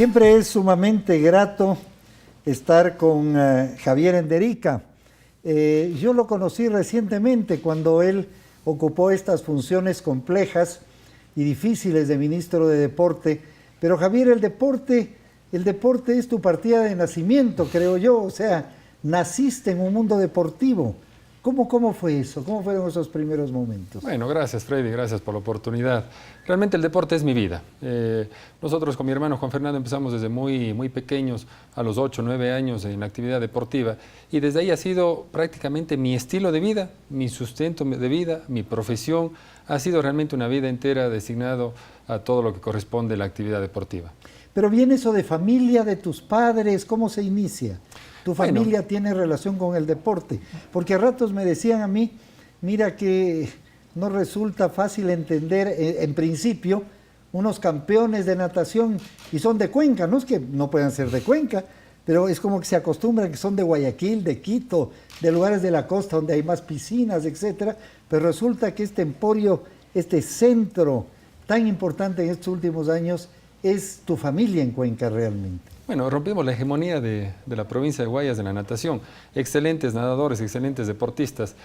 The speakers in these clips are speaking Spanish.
Siempre es sumamente grato estar con Javier Enderica. Yo lo conocí recientemente cuando él ocupó estas funciones complejas y difíciles de ministro de Deporte. Pero Javier, el deporte es tu partida de nacimiento, creo yo. O sea, naciste en un mundo deportivo. ¿Cómo fue eso? ¿Cómo fueron esos primeros momentos? Bueno, gracias Freddy, gracias por la oportunidad. Realmente el deporte es mi vida. Nosotros con mi hermano Juan Fernando empezamos desde muy pequeños, a los 8, 9 años en la actividad deportiva, y desde ahí ha sido prácticamente mi estilo de vida, mi sustento de vida, mi profesión. Ha sido realmente una vida entera designado a todo lo que corresponde a la actividad deportiva. Pero viene eso de familia, de tus padres, ¿cómo se inicia? ¿Tu familia tiene relación con el deporte? Porque a ratos me decían a mí, mira que no resulta fácil entender, en principio, unos campeones de natación y son de Cuenca, no es que no puedan ser de Cuenca, pero es como que se acostumbran que son de Guayaquil, de Quito, de lugares de la costa donde hay más piscinas, etcétera, pero resulta que este emporio, este centro tan importante en estos últimos años, es tu familia en Cuenca realmente. Bueno, rompimos la hegemonía de la provincia de Guayas en la natación. Excelentes nadadores, excelentes deportistas.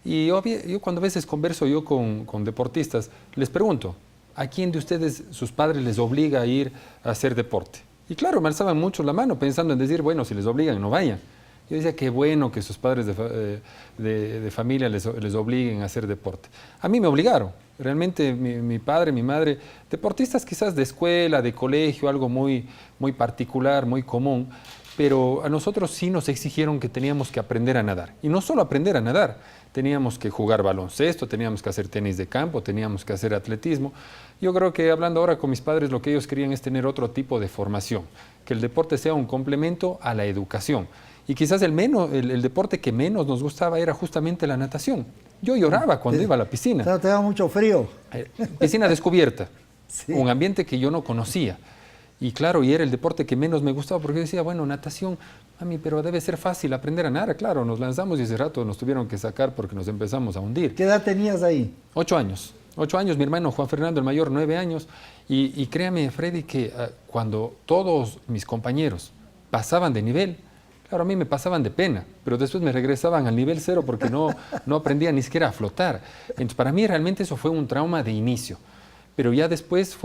Y yo cuando a veces converso yo con deportistas, les pregunto, ¿a quién de ustedes, sus padres, les obliga a ir a hacer deporte? Y claro, me alzaban mucho la mano pensando en decir, bueno, si les obligan, no vayan. Yo decía, qué bueno que sus padres de familia les obliguen a hacer deporte. A mí me obligaron. Realmente mi padre, mi madre, deportistas quizás de escuela, de colegio, algo muy particular, muy común, pero a nosotros sí nos exigieron que teníamos que aprender a nadar. Y no solo aprender a nadar, teníamos que jugar baloncesto, teníamos que hacer tenis de campo, teníamos que hacer atletismo. Yo creo que hablando ahora con mis padres, lo que ellos querían es tener otro tipo de formación, que el deporte sea un complemento a la educación. Y quizás el deporte que menos nos gustaba era justamente la natación. Yo lloraba cuando iba a la piscina. Te daba mucho frío. Piscina descubierta, Sí. Un ambiente que yo no conocía. Y claro, y era el deporte que menos me gustaba, porque yo decía, bueno, natación, mami, pero debe ser fácil aprender a nadar. Claro, nos lanzamos y ese rato nos tuvieron que sacar porque nos empezamos a hundir. ¿Qué edad tenías ahí? 8 años. 8 años, mi hermano Juan Fernando, el mayor, 9 años. Y créame, Freddy, que cuando todos mis compañeros pasaban de nivel, claro, a mí me pasaban de pena, pero después me regresaban al nivel 0 porque no aprendía ni siquiera a flotar. Entonces, para mí realmente eso fue un trauma de inicio. Pero ya después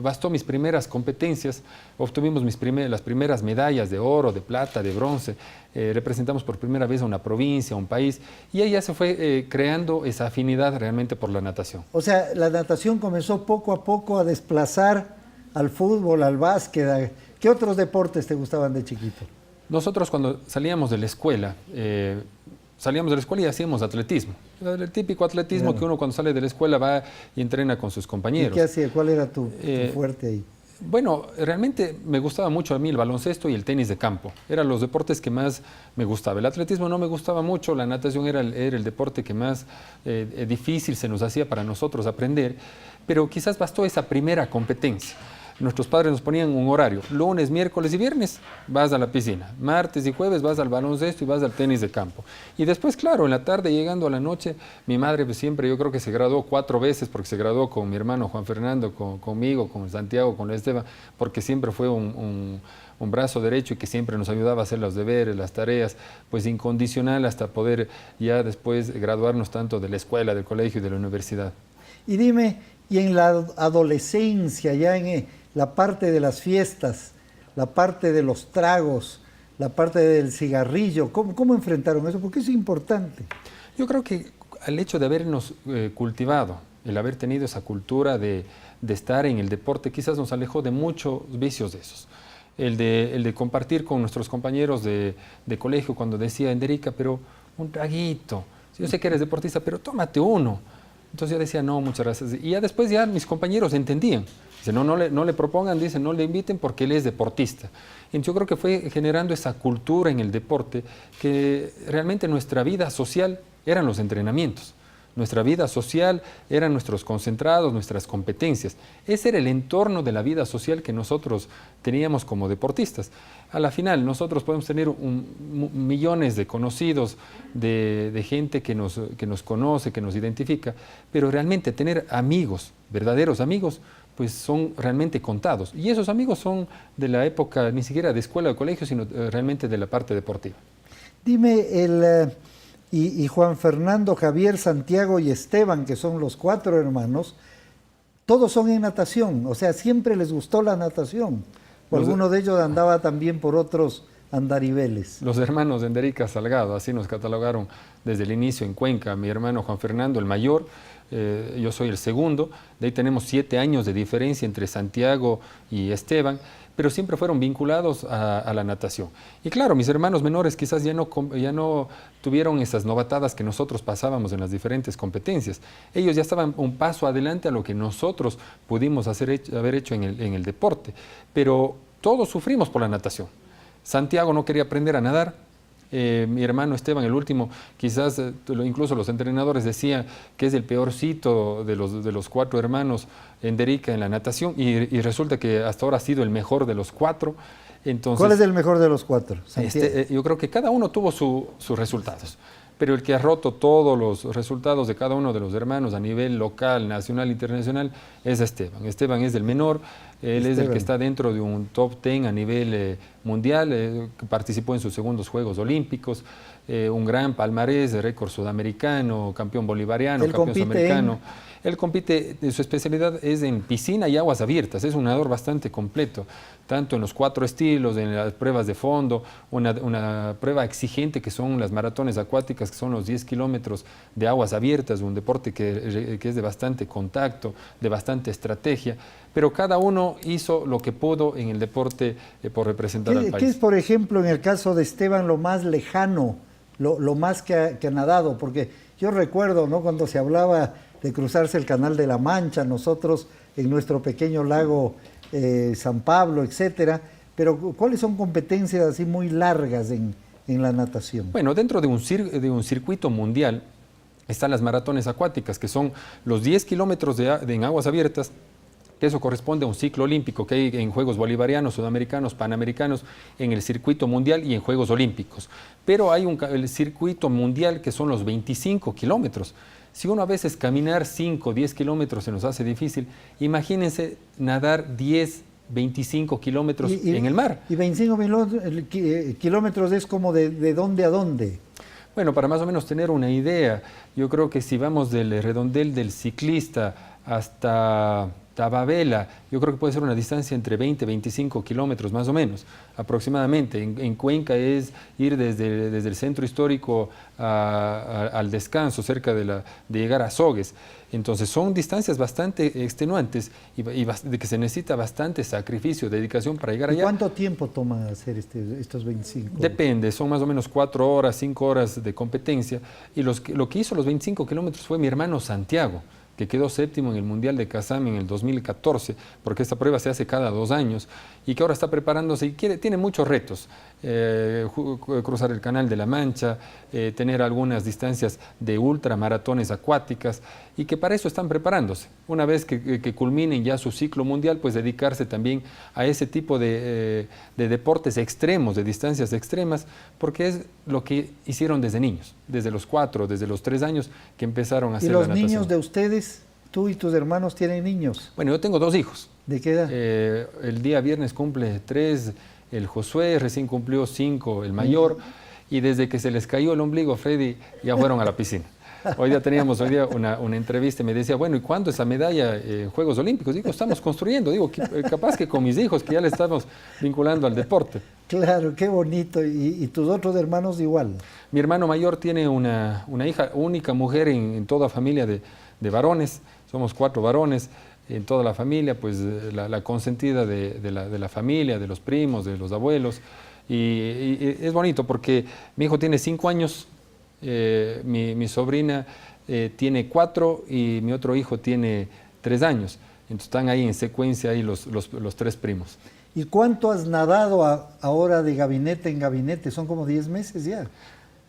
bastó mis primeras competencias, obtuvimos las primeras medallas de oro, de plata, de bronce, representamos por primera vez a una provincia, a un país, y ahí ya se fue creando esa afinidad realmente por la natación. O sea, la natación comenzó poco a poco a desplazar al fútbol, al básquet. ¿Qué otros deportes te gustaban de chiquito? Nosotros cuando salíamos de la escuela y hacíamos atletismo. El típico atletismo Claro. que uno cuando sale de la escuela va y entrena con sus compañeros. ¿Y qué hacía? ¿Cuál era tu fuerte ahí? Bueno, realmente me gustaba mucho a mí el baloncesto y el tenis de campo. Eran los deportes que más me gustaba. El atletismo no me gustaba mucho, la natación era el deporte que más difícil se nos hacía para nosotros aprender, pero quizás bastó esa primera competencia. Nuestros padres nos ponían un horario, lunes, miércoles y viernes vas a la piscina, martes y jueves vas al baloncesto y vas al tenis de campo. Y después, claro, en la tarde, llegando a la noche, mi madre pues, siempre, yo creo que se graduó 4 veces, porque se graduó con mi hermano Juan Fernando, conmigo, con Santiago, con Esteban, porque siempre fue un brazo derecho y que siempre nos ayudaba a hacer los deberes, las tareas, pues incondicional hasta poder ya después graduarnos tanto de la escuela, del colegio y de la universidad. Y dime, y en la adolescencia, ya en la parte de las fiestas, la parte de los tragos, la parte del cigarrillo, ¿cómo enfrentaron eso? Porque eso es importante. Yo creo que el hecho de habernos cultivado, el haber tenido esa cultura de estar en el deporte, quizás nos alejó de muchos vicios de esos. El de compartir con nuestros compañeros de colegio cuando decía, Enderica, pero un traguito, yo sé que eres deportista, pero tómate uno. Entonces yo decía, no, muchas gracias. Y ya después ya mis compañeros entendían. Dice, no le propongan, dice, no le inviten porque él es deportista. Entonces yo creo que fue generando esa cultura en el deporte que realmente nuestra vida social eran los entrenamientos. Nuestra vida social eran nuestros concentrados, nuestras competencias. Ese era el entorno de la vida social que nosotros teníamos como deportistas. A la final, nosotros podemos tener millones de conocidos, de gente que nos conoce, que nos identifica, pero realmente tener amigos, verdaderos amigos, pues son realmente contados. Y esos amigos son de la época, ni siquiera de escuela o de colegio, sino realmente de la parte deportiva. Dime, y Juan Fernando, Javier, Santiago y Esteban, que son los 4 hermanos, todos son en natación, o sea, siempre les gustó la natación. O alguno de ellos andaba también por otros andariveles. Los hermanos de Enderica Salgado, así nos catalogaron desde el inicio en Cuenca. Mi hermano Juan Fernando, el mayor, yo soy el segundo. De ahí tenemos 7 años de diferencia entre Santiago y Esteban, pero siempre fueron vinculados a la natación. Y claro, mis hermanos menores quizás ya no tuvieron esas novatadas que nosotros pasábamos en las diferentes competencias. Ellos ya estaban un paso adelante a lo que nosotros pudimos haber hecho en el deporte, pero todos sufrimos por la natación. Santiago no quería aprender a nadar. Mi hermano Esteban, el último, quizás incluso los entrenadores decían que es el peorcito de los 4 hermanos Enderica en la natación, y resulta que hasta ahora ha sido el mejor de los 4. Entonces, ¿cuál es el mejor de los 4? Yo creo que cada uno tuvo sus resultados, pero el que ha roto todos los resultados de cada uno de los hermanos a nivel local, nacional, internacional, es Esteban. Esteban es el menor, él es el que está dentro de un top 10 a nivel mundial, participó en sus segundos Juegos Olímpicos, un gran palmarés, récord sudamericano, campeón bolivariano, campeón sudamericano. Él compite, su especialidad es en piscina y aguas abiertas, es un nadador bastante completo, tanto en los 4 estilos, en las pruebas de fondo, una prueba exigente que son las maratones acuáticas, que son los 10 kilómetros de aguas abiertas, un deporte que es de bastante contacto, de bastante estrategia, pero cada uno hizo lo que pudo en el deporte por representar al país. ¿Qué es, por ejemplo, en el caso de Esteban, lo más lejano, lo más que ha nadado? Porque yo recuerdo, ¿no?, cuando se hablaba de cruzarse el Canal de la Mancha, nosotros en nuestro pequeño lago San Pablo, etcétera, pero ¿cuáles son competencias así muy largas en la natación? Bueno, dentro de un circuito mundial están las maratones acuáticas, que son los 10 kilómetros en aguas abiertas, que eso corresponde a un ciclo olímpico que hay en Juegos Bolivarianos, Sudamericanos, Panamericanos, en el circuito mundial y en Juegos Olímpicos. Pero hay el circuito mundial que son los 25 kilómetros. Si uno a veces caminar 5 o 10 kilómetros se nos hace difícil, imagínense nadar 10, 25 kilómetros en el mar. ¿Y 25 kilómetros es como de dónde a dónde? Bueno, para más o menos tener una idea, yo creo que si vamos del redondel del Ciclista hasta Tababela, yo creo que puede ser una distancia entre 20 y 25 kilómetros más o menos, aproximadamente. En Cuenca es ir desde el centro histórico al descanso, cerca de llegar a Sogues. Entonces son distancias bastante extenuantes y de que se necesita bastante sacrificio, dedicación para llegar allá. ¿Cuánto tiempo toma hacer estos 25? Depende, son más o menos 4 horas, 5 horas de competencia. Y lo que hizo los 25 kilómetros fue mi hermano Santiago, que quedó séptimo en el Mundial de Kazán en el 2014, porque esta prueba se hace cada 2 años, y que ahora está preparándose y tiene muchos retos. Cruzar el Canal de la Mancha, tener algunas distancias de ultramaratones acuáticas, y que para eso están preparándose. Una vez que culminen ya su ciclo mundial, pues dedicarse también a ese tipo de deportes extremos, de distancias extremas, porque es lo que hicieron desde niños, desde los 4, desde los 3 años que empezaron a hacer la natación. ¿Y los niños de ustedes, tú y tus hermanos, tienen niños? Bueno, yo tengo 2 hijos. ¿De qué edad? El día viernes cumple 3 el Josué, recién cumplió 5 el mayor, y desde que se les cayó el ombligo, Freddy, ya fueron a la piscina. Hoy día una entrevista y me decía, bueno, ¿y cuándo esa medalla en Juegos Olímpicos? Digo, estamos construyendo, capaz que con mis hijos, que ya le estamos vinculando al deporte. Claro, qué bonito. ¿Y tus otros hermanos igual? Mi hermano mayor tiene una hija, única mujer en toda familia de varones, somos 4 varones. En toda la familia, pues la consentida de la familia, de los primos, de los abuelos. Y es bonito porque mi hijo tiene 5 años, mi sobrina tiene 4 y mi otro hijo tiene 3 años. Entonces están ahí en secuencia ahí los 3 primos. ¿Y cuánto has nadado ahora de gabinete en gabinete? Son como 10 meses ya.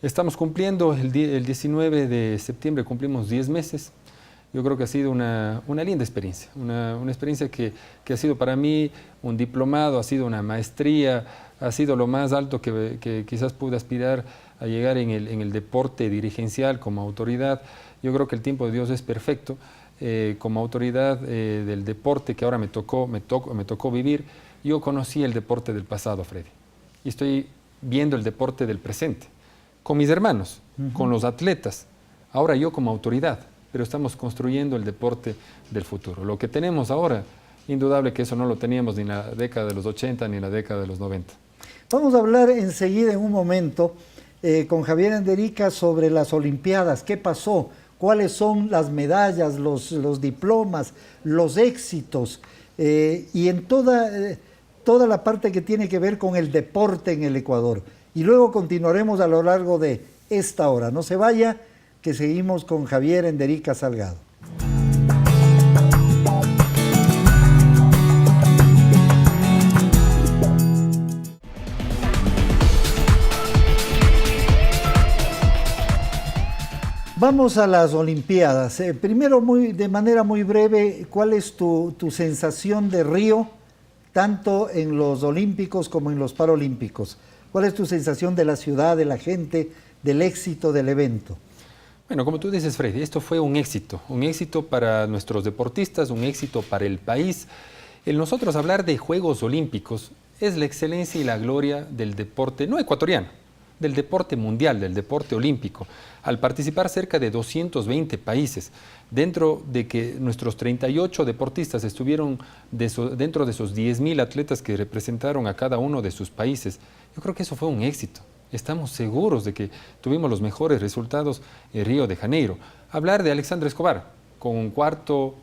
Estamos cumpliendo, el 19 de septiembre cumplimos 10 meses. Yo creo que ha sido una linda experiencia, una experiencia que ha sido para mí un diplomado, ha sido una maestría, ha sido lo más alto que quizás pude aspirar a llegar en el deporte dirigencial como autoridad. Yo creo que el tiempo de Dios es perfecto. como autoridad del deporte que ahora me tocó vivir, yo conocí el deporte del pasado, Freddy. Y estoy viendo el deporte del presente, con mis hermanos, con los atletas. Ahora yo como autoridad, pero estamos construyendo el deporte del futuro. Lo que tenemos ahora, indudable que eso no lo teníamos ni en la década de los 80 ni en la década de los 90. Vamos a hablar enseguida, en un momento, con Javier Enderica sobre las Olimpiadas. ¿Qué pasó? ¿Cuáles son las medallas, los diplomas, los éxitos? Y en toda la parte que tiene que ver con el deporte en el Ecuador. Y luego continuaremos a lo largo de esta hora. No se vaya, que seguimos con Javier Enderica Salgado. Vamos a las Olimpiadas. Primero, de manera muy breve, ¿cuál es tu sensación de Río, tanto en los Olímpicos como en los Paralímpicos? ¿Cuál es tu sensación de la ciudad, de la gente, del éxito del evento? Bueno, como tú dices, Freddy, esto fue un éxito para nuestros deportistas, un éxito para el país. El nosotros hablar de Juegos Olímpicos es la excelencia y la gloria del deporte, no ecuatoriano, del deporte mundial, del deporte olímpico, al participar cerca de 220 países, dentro de que nuestros 38 deportistas estuvieron dentro de esos 10.000 atletas que representaron a cada uno de sus países. Yo creo que eso fue un éxito. Estamos seguros de que tuvimos los mejores resultados en Río de Janeiro. Hablar de Alexandre Escobar, con un cuarto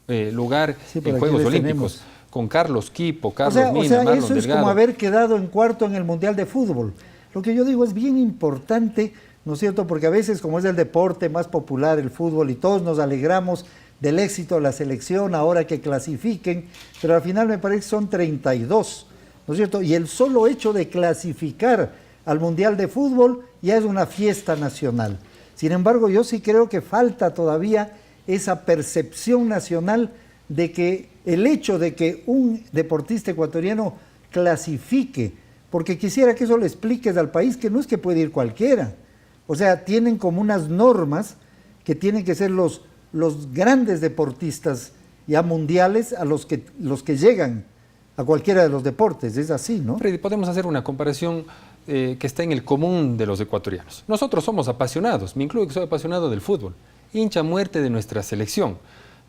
lugar en Juegos Olímpicos, con Carlos Quipo, Carlos Mina, Marlon eso es Delgado. como haber quedado en cuarto en el Mundial de Fútbol. Lo que yo digo es bien importante, ¿no es cierto? Porque a veces, como es el deporte más popular, el fútbol, y todos nos alegramos del éxito de la selección, ahora que clasifiquen, pero al final me parece que son 32, ¿no es cierto? Y el solo hecho de clasificar al Mundial de Fútbol ya es una fiesta nacional. Sin embargo, yo sí creo que falta todavía esa percepción nacional de que el hecho de que un deportista ecuatoriano clasifique, porque quisiera que eso le expliques al país que no es que puede ir cualquiera. O sea, tienen como unas normas que tienen que ser los grandes deportistas ya mundiales a los que llegan a cualquiera de los deportes. Es así, ¿no? Freddy, podemos hacer una comparación que está en el común de los ecuatorianos. Nosotros somos apasionados, me incluyo que soy apasionado del fútbol, hincha a muerte de nuestra selección.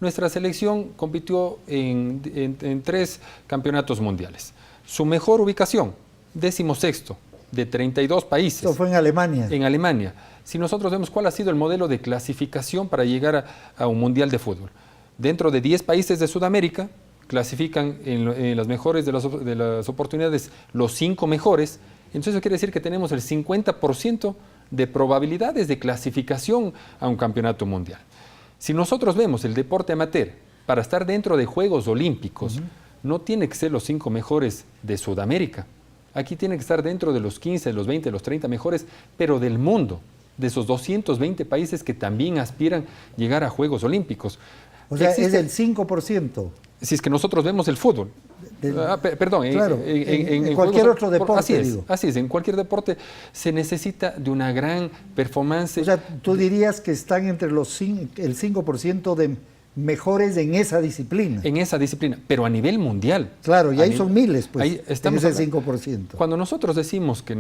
Nuestra selección compitió en 3 campeonatos mundiales. Su mejor ubicación, 16º de 32 países. Eso fue en Alemania. En Alemania. Si nosotros vemos cuál ha sido el modelo de clasificación para llegar a un mundial de fútbol. Dentro de 10 países de Sudamérica, clasifican en las mejores de las oportunidades los 5 mejores. Entonces eso quiere decir que tenemos el 50% de probabilidades de clasificación a un campeonato mundial. Si nosotros vemos el deporte amateur, para estar dentro de Juegos Olímpicos, no tiene que ser los 5 mejores de Sudamérica. Aquí tiene que estar dentro de los 15, los 20, los 30 mejores, pero del mundo, de esos 220 países que también aspiran a llegar a Juegos Olímpicos. O sea, es el 5%. Si es que nosotros vemos el fútbol. Perdón, claro, en cualquier otro deporte. Así es, en cualquier deporte se necesita de una gran performance. O sea, tú dirías que están entre el 5% de mejores en esa disciplina. En esa disciplina, pero a nivel mundial. Claro, y ahí son miles, pues, ahí estamos en ese 5%. Cuando nosotros decimos que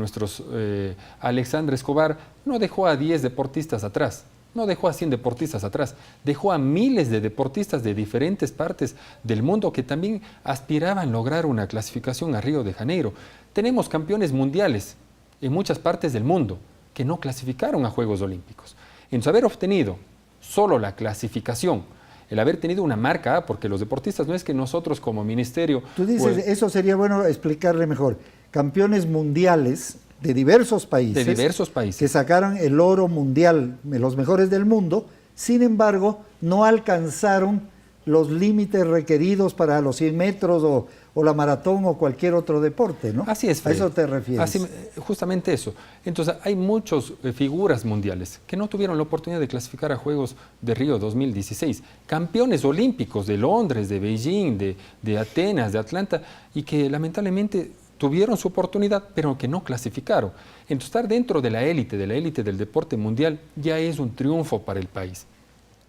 Alexandre Escobar no dejó a 10 deportistas atrás, no dejó a 100 deportistas atrás, dejó a miles de deportistas de diferentes partes del mundo que también aspiraban a lograr una clasificación a Río de Janeiro. Tenemos campeones mundiales en muchas partes del mundo que no clasificaron a Juegos Olímpicos. En haber obtenido solo la clasificación, el haber tenido una marca A, porque los deportistas no es que nosotros como ministerio... Tú dices, eso sería bueno explicarle mejor. Campeones mundiales de diversos países. De diversos países. Que sacaron el oro mundial, los mejores del mundo, sin embargo, no alcanzaron los límites requeridos para los 100 metros o la maratón o cualquier otro deporte, ¿no? Así es, Freddy. ¿A eso te refieres? Así, justamente eso. Entonces, hay muchas figuras mundiales que no tuvieron la oportunidad de clasificar a Juegos de Río 2016. Campeones olímpicos de Londres, de Beijing, de Atenas, de Atlanta, y que lamentablemente tuvieron su oportunidad, pero que no clasificaron. Entonces, estar dentro de la élite del deporte mundial, ya es un triunfo para el país.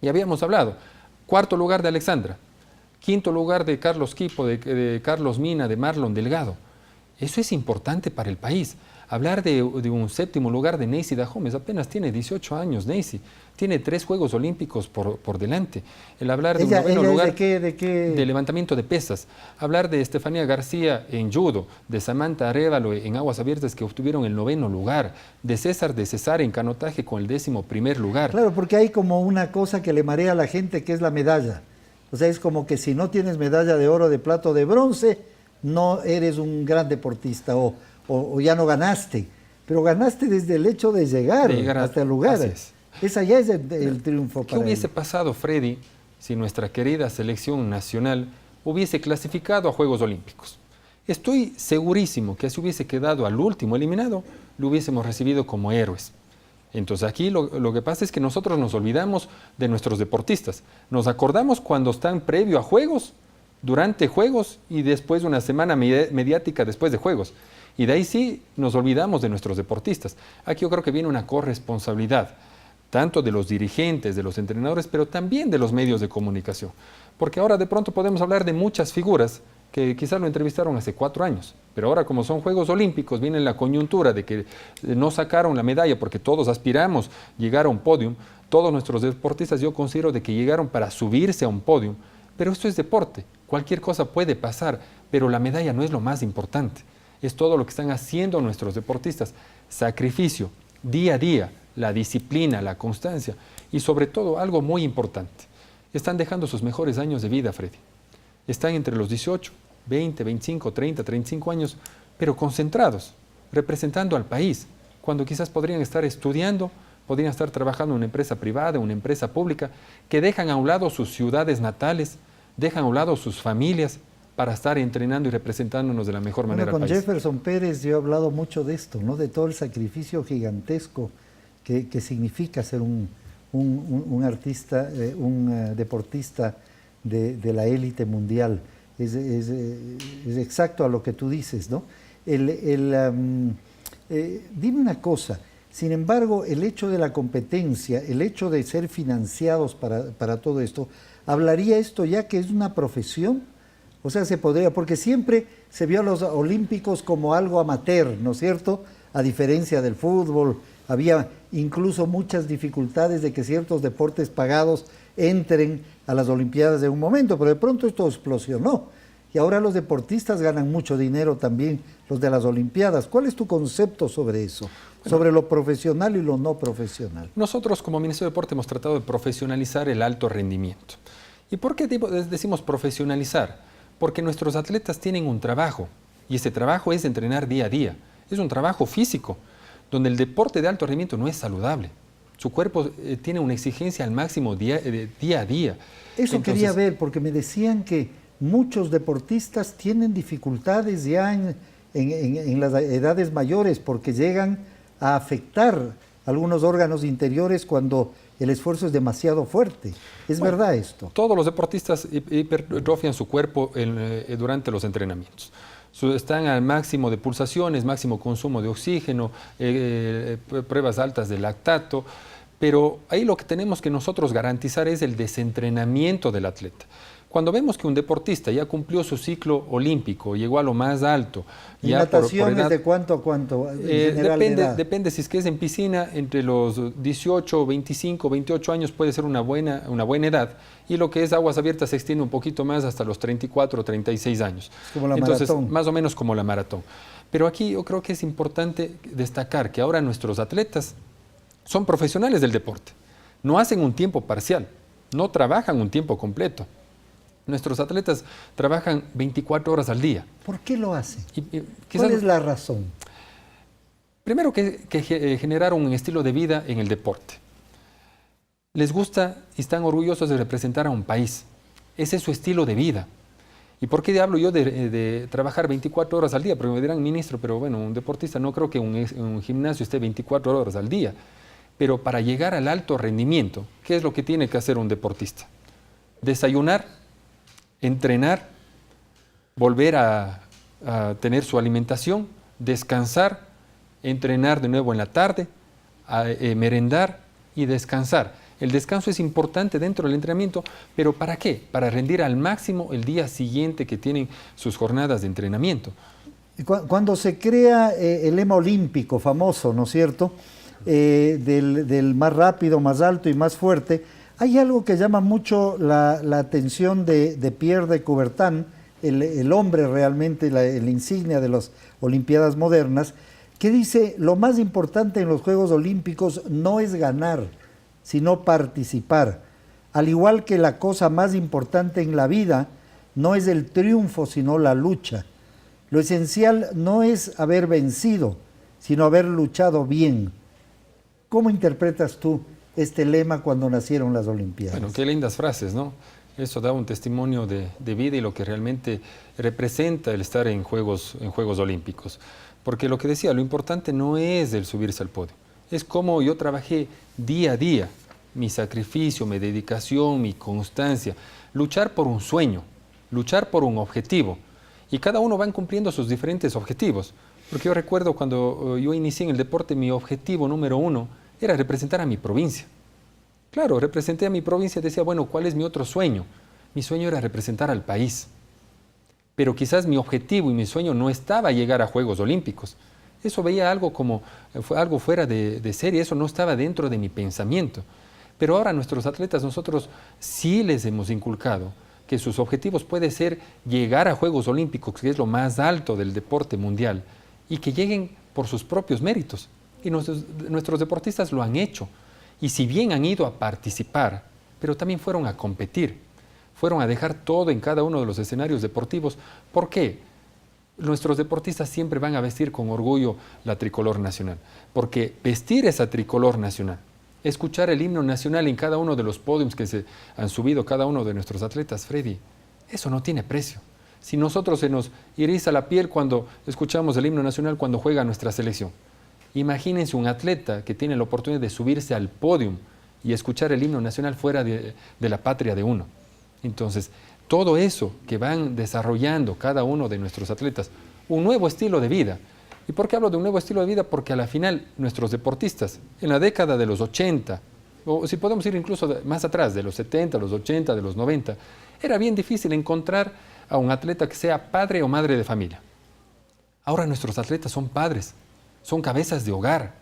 Y habíamos hablado, Cuarto lugar de Alexandra. Quinto lugar de Carlos Quipo, de Carlos Mina, de Marlon Delgado. Eso es importante para el país. Hablar de un séptimo lugar de Neisy Dahomes, apenas tiene 18 años Neisy, tiene 3 Juegos Olímpicos por delante. El hablar de un noveno lugar de levantamiento de pesas, hablar de Estefanía García en judo, de Samantha Arévalo en aguas abiertas que obtuvieron el 9º lugar, de César de Cesar en canotaje con el 11º lugar. Claro, porque hay como una cosa que le marea a la gente que es la medalla. O sea, es como que si no tienes medalla de oro, de plata o de bronce, no eres un gran deportista o ya no ganaste, pero ganaste desde el hecho de llegar hasta el lugar. Esa ya es el triunfo para ¿Qué hubiese pasado, Freddy, si nuestra querida selección nacional hubiese clasificado a Juegos Olímpicos? Estoy segurísimo que si hubiese quedado al último eliminado, lo hubiésemos recibido como héroes. Entonces aquí lo que pasa es que nosotros nos olvidamos de nuestros deportistas. Nos acordamos cuando están previo a Juegos, durante Juegos y después una semana mediática después de Juegos. Y de ahí sí nos olvidamos de nuestros deportistas. Aquí yo creo que viene una corresponsabilidad, tanto de los dirigentes, de los entrenadores, pero también de los medios de comunicación. Porque ahora de pronto podemos hablar de muchas figuras que quizás lo entrevistaron hace 4 años, pero ahora como son Juegos Olímpicos, viene la coyuntura de que no sacaron la medalla porque todos aspiramos llegar a un podium. Todos nuestros deportistas yo considero de que llegaron para subirse a un podium, pero esto es deporte, cualquier cosa puede pasar, pero la medalla no es lo más importante. Es todo lo que están haciendo nuestros deportistas, sacrificio, día a día, la disciplina, la constancia y sobre todo algo muy importante, están dejando sus mejores años de vida, Freddy. Están entre los 18, 20, 25, 30, 35 años, pero concentrados, representando al país, cuando quizás podrían estar estudiando, podrían estar trabajando en una empresa privada, una empresa pública, que dejan a un lado sus ciudades natales, dejan a un lado sus familias, para estar entrenando y representándonos de la mejor manera al país. Con Jefferson Pérez yo he hablado mucho de esto, ¿no? De todo el sacrificio gigantesco que significa ser un artista, un deportista de la élite mundial. Es exacto a lo que tú dices, ¿no? Dime una cosa, sin embargo, el hecho de la competencia, el hecho de ser financiados para todo esto, ¿hablaría esto ya que es una profesión? O sea, se podría, porque siempre se vio a los olímpicos como algo amateur, ¿no es cierto? A diferencia del fútbol, había incluso muchas dificultades de que ciertos deportes pagados entren a las olimpiadas de un momento, pero de pronto esto explosionó. Y ahora los deportistas ganan mucho dinero también, los de las olimpiadas. ¿Cuál es tu concepto sobre eso? Sobre lo profesional y lo no profesional. Nosotros como Ministerio de Deporte hemos tratado de profesionalizar el alto rendimiento. ¿Y por qué decimos profesionalizar? Porque nuestros atletas tienen un trabajo y ese trabajo es entrenar día a día. Es un trabajo físico, donde el deporte de alto rendimiento no es saludable. Su cuerpo tiene una exigencia al máximo día a día. Eso entonces, quería ver, porque me decían que muchos deportistas tienen dificultades ya en las edades mayores porque llegan a afectar algunos órganos interiores cuando el esfuerzo es demasiado fuerte. ¿Es verdad esto? Todos los deportistas hipertrofian su cuerpo durante los entrenamientos. Están al máximo de pulsaciones, máximo consumo de oxígeno, pruebas altas de lactato, pero ahí lo que tenemos que nosotros garantizar es el desentrenamiento del atleta. Cuando vemos que un deportista ya cumplió su ciclo olímpico, llegó a lo más alto. ¿Y natación es de cuánto a cuánto? Depende, si es que es en piscina, entre los 18, 25, 28 años puede ser una buena edad, y lo que es aguas abiertas se extiende un poquito más hasta los 34 o 36 años. Como la Entonces, maratón. Más o menos como la maratón. Pero aquí yo creo que es importante destacar que ahora nuestros atletas son profesionales del deporte, no hacen un tiempo parcial, no trabajan un tiempo completo. Nuestros atletas trabajan 24 horas al día. ¿Por qué lo hacen? ¿Cuál es la razón? Primero que generar un estilo de vida en el deporte. Les gusta y están orgullosos de representar a un país. Ese es su estilo de vida. ¿Y por qué hablo yo de trabajar 24 horas al día? Porque me dirán, ministro, pero bueno, un deportista no creo que un gimnasio esté 24 horas al día. Pero para llegar al alto rendimiento, ¿qué es lo que tiene que hacer un deportista? Desayunar, entrenar, volver a tener su alimentación, descansar, entrenar de nuevo en la tarde, merendar y descansar. El descanso es importante dentro del entrenamiento, pero ¿para qué? Para rendir al máximo el día siguiente que tienen sus jornadas de entrenamiento. Cuando se crea el lema olímpico famoso, ¿no es cierto?, del más rápido, más alto y más fuerte, hay algo que llama mucho la atención de Pierre de Coubertin, el hombre realmente, la insignia de las Olimpiadas modernas, que dice: lo más importante en los Juegos Olímpicos no es ganar, sino participar. Al igual que la cosa más importante en la vida no es el triunfo, sino la lucha. Lo esencial no es haber vencido, sino haber luchado bien. ¿Cómo interpretas tú este lema cuando nacieron las Olimpiadas? Bueno, qué lindas frases, ¿no? Eso da un testimonio de vida y lo que realmente representa el estar en Juegos Olímpicos. Porque lo que decía, lo importante no es el subirse al podio, es cómo yo trabajé día a día, mi sacrificio, mi dedicación, mi constancia, luchar por un sueño, luchar por un objetivo. Y cada uno va cumpliendo sus diferentes objetivos. Porque yo recuerdo cuando yo inicié en el deporte, mi objetivo número 1 era representar a mi provincia. Claro, representé a mi provincia y decía, bueno, ¿cuál es mi otro sueño? Mi sueño era representar al país. Pero quizás mi objetivo y mi sueño no estaba llegar a Juegos Olímpicos. Eso veía algo como algo fuera de serie, eso no estaba dentro de mi pensamiento. Pero ahora nuestros atletas, nosotros sí les hemos inculcado que sus objetivos puede ser llegar a Juegos Olímpicos, que es lo más alto del deporte mundial, y que lleguen por sus propios méritos. Y nuestros deportistas lo han hecho. Y si bien han ido a participar, pero también fueron a competir, fueron a dejar todo en cada uno de los escenarios deportivos. ¿Por qué? Nuestros deportistas siempre van a vestir con orgullo la tricolor nacional, porque vestir esa tricolor nacional, escuchar el himno nacional en cada uno de los podiums que se han subido cada uno de nuestros atletas, Freddy, eso no tiene precio. Si nosotros se nos eriza la piel cuando escuchamos el himno nacional cuando juega nuestra selección, imagínense un atleta que tiene la oportunidad de subirse al podium y escuchar el himno nacional fuera de la patria de uno. Entonces, todo eso que van desarrollando cada uno de nuestros atletas, un nuevo estilo de vida. ¿Y por qué hablo de un nuevo estilo de vida? Porque a la final nuestros deportistas, en la década de los 80, o si podemos ir incluso más atrás, de los 70, los 80, de los 90, era bien difícil encontrar a un atleta que sea padre o madre de familia. Ahora nuestros atletas son padres, son cabezas de hogar.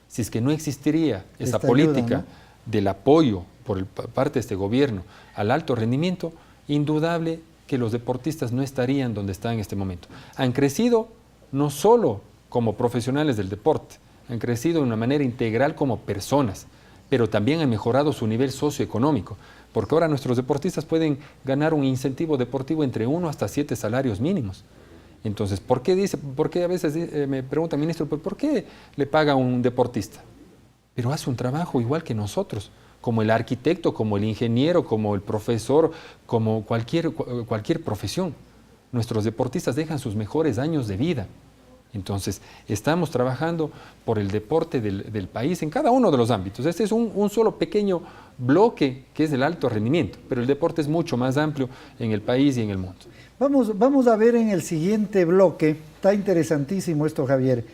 Si es que no existiría esa política, ¿no?, del apoyo por parte de este gobierno al alto rendimiento, indudable que los deportistas no estarían donde están en este momento. Han crecido no solo como profesionales del deporte, han crecido de una manera integral como personas, pero también han mejorado su nivel socioeconómico, porque ahora nuestros deportistas pueden ganar un incentivo deportivo entre 1 hasta 7 salarios mínimos. Entonces, ¿por qué a veces me pregunta, ministro, ¿por qué le paga un deportista? Pero hace un trabajo igual que nosotros, como el arquitecto, como el ingeniero, como el profesor, como cualquier profesión. Nuestros deportistas dejan sus mejores años de vida. Entonces, estamos trabajando por el deporte del país en cada uno de los ámbitos. Este es un solo pequeño bloque que es el alto rendimiento, pero el deporte es mucho más amplio en el país y en el mundo. Vamos a ver en el siguiente bloque, está interesantísimo esto, Javier.